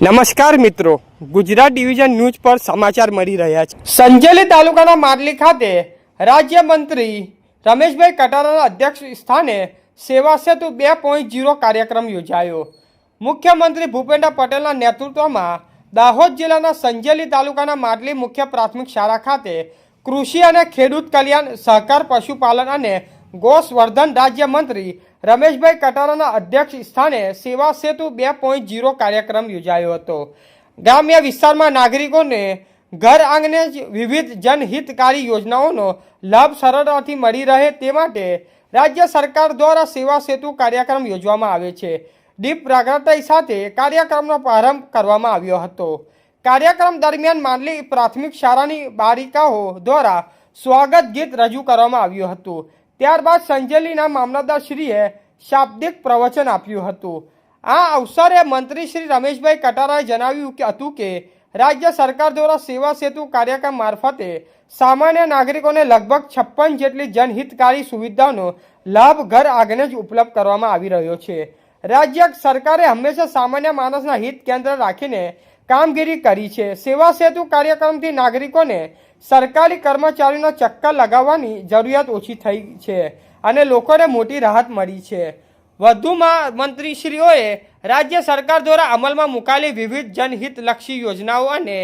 નમસ્કાર મિત્રો, Gujarat division news પર સમાચાર મળી રહ્યા છે। સંજેલી તાલુકાના માડલી ખાતે રાજ્યમંત્રી રમેશભાઈ કટારાના અધ્યક્ષ સ્થાને સેવા સેતુ 2.0 કાર્યક્રમ યોજાયો। મુખ્યમંત્રી ભૂપેન્દ્ર પટેલના નેતૃત્વમાં દાહોદ જિલ્લાના સંજેલી તાલુકાના માડલી મુખ્ય પ્રાથમિક શાળા ખાતે કૃષિ અને ખેડૂત કલ્યાણ, સહકાર, પશુપાલન અને ગોસંવર્ધન રાજ્યમંત્રી રમેશભાઈ કટારાના અધ્યક્ષ સ્થાને સેવા સેતુ 2.0 કાર્યક્રમ યોજાયો હતો। ગ્રામ્ય વિસ્તારમાં નાગરિકોને ઘર આંગણે જ વિવિધ જનહિતકારી યોજનાઓનો લાભ સરળતાથી મળી રહે તે માટે રાજ્ય સરકાર દ્વારા સેવા સેતુ કાર્યક્રમ યોજવામાં આવે છે। દીપ પ્રાગટ્ય સાથે કાર્યક્રમનો પ્રારંભ કરવામાં આવ્યો હતો। કાર્યક્રમ દરમિયાન માંડલી પ્રાથમિક શાળાની બાળિકાઓ દ્વારા સ્વાગત ગીત રજૂ કરવામાં આવ્યું હતું। ત્યારબાદ સંજેલીના મામલતદારશ્રીએ શાબ્દિક પ્રવચન આપ્યું હતું। આ અવસરે મંત્રી શ્રી રમેશભાઈ કટારાએ જણાવ્યું હતું કે રાજ્ય સરકાર દ્વારા સેવા સેતુ કાર્યક્રમ મારફતે સામાન્ય નાગરિકોને લગભગ 56 જેટલી જનહિતકારી સુવિધાઓનો લાભ ઘર આંગણે જ ઉપલબ્ધ કરવામાં આવી રહ્યો છે। રાજ્ય સરકારે હંમેશા સામાન્ય માણસના હિત કેન્દ્ર રાખીને કામગીરી કરી છે। સેવા સેતુ કાર્યક્રમથી નાગરિકોને સરકારી કર્મચારીનો ચક્કર લગાવવાની જરૂરિયાત ઓછી થઈ છે અને લોકોને મોટી રાહત મળી છે। વધુમાં મંત્રીશ્રીઓએ રાજ્ય સરકાર દ્વારા અમલમાં મુકાયેલી વિવિધ જનહિતલક્ષી યોજનાઓ અને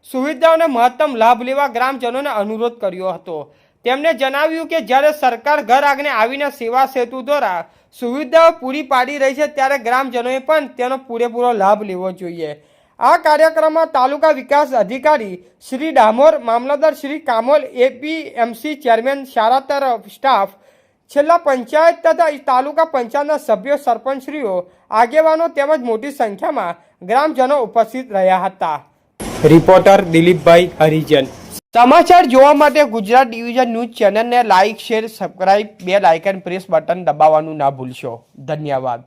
સુવિધાઓને મહત્તમ લાભ લેવા ગ્રામજનોને અનુરોધ કર્યો હતો। તેમણે જણાવ્યું કે જ્યારે સરકાર ઘર આંગણે આવીને સેવા સેતુ દ્વારા સુવિધાઓ પૂરી પાડી રહી છે ત્યારે ગ્રામજનોએ પણ તેનો પૂરેપૂરો લાભ લેવો જોઈએ। આ કાર્યક્રમમાં તાલુકા વિકાસ અધિકારી શ્રી ડામોર, મામલતદાર શ્રી કામોલ, એપીએમસી ચેરમેન, શાળા તરફ સ્ટાફ, છેલ્લા પંચાયત તથા તાલુકા પંચાયતના સભ્યો, સરપંચશ્રીઓ, આગેવાનો તેમજ મોટી સંખ્યામાં ગ્રામજનો ઉપસ્થિત રહ્યા હતા। રિપોર્ટર દિલીપભાઈ હરિજન। સમાચાર જોવા માટે ગુજરાત ડિવિઝન ન્યૂઝ ચેનલને like, share, subscribe, bell icon press button દબાવવાનું ના ભૂલશો। ધન્યવાદ।